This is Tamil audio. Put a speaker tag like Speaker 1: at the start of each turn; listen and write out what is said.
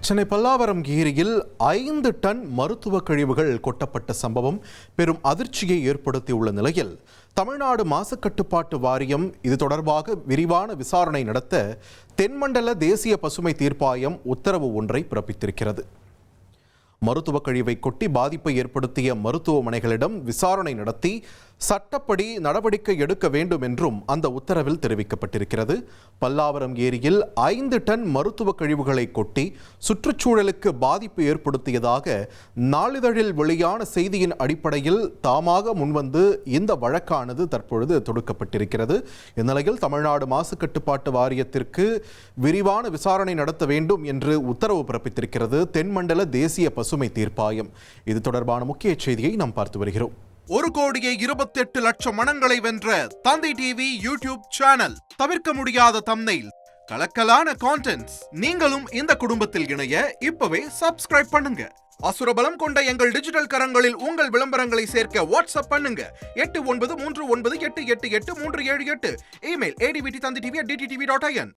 Speaker 1: சென்னை பல்லாவரம் ஏரியில் 5 டன் மருத்துவ கழிவுகள் கொட்டப்பட்ட சம்பவம் பெரும் அதிர்ச்சியை ஏற்படுத்தியுள்ள நிலையில் தமிழ்நாடு மாசு கட்டுப்பாட்டு வாரியம் இது தொடர்பாக விரிவான விசாரணை நடத்த தென்மண்டல தேசிய பசுமை தீர்ப்பாயம் உத்தரவு ஒன்றை பிறப்பித்திருக்கிறது. மருத்துவ கழிவை கொட்டி பாதிப்பை ஏற்படுத்திய மருத்துவமனைகளிடம் விசாரணை நடத்தி சட்டப்படி நடவடிக்கை எடுக்க வேண்டும் என்றும் அந்த உத்தரவில் தெரிவிக்கப்பட்டிருக்கிறது. பல்லாவரம் ஏரியில் 5 டன் மருத்துவ கழிவுகளை கொட்டி சுற்றுச்சூழலுக்கு பாதிப்பு ஏற்படுத்தியதாக நாளிதழில் வெளியான செய்தியின் அடிப்படையில் தாமாக முன்வந்து இந்த வழக்கானது தற்பொழுது தொடுக்கப்பட்டிருக்கிறது. இந்நிலையில் தமிழ்நாடு மாசு கட்டுப்பாட்டு வாரியத்திற்கு விரிவான விசாரணை நடத்த வேண்டும் என்று உத்தரவு பிறப்பித்திருக்கிறது தென்மண்டல தேசிய பசுமை தீர்ப்பாயம். இது தொடர்பான முக்கிய செய்தியை நாம் பார்த்து வருகிறோம்.
Speaker 2: 1,28,00,000 மனங்களை வென்ற தந்தி டிவி யூடியூப் சேனல். தவிர்க்க முடியாத தம்ப்நெயில், கலக்கலான கான்டென்ட்ஸ். நீங்களும் இந்த குடும்பத்தில் இணைய இப்பவே சப்ஸ்கிரைப் பண்ணுங்க. அசுரபலம் கொண்ட எங்கள் டிஜிட்டல் கரங்களில் உங்கள் விளம்பரங்களை சேர்க்க வாட்ஸ்அப் பண்ணுங்க. 8939888838. Email advtthanditv@dttv.in.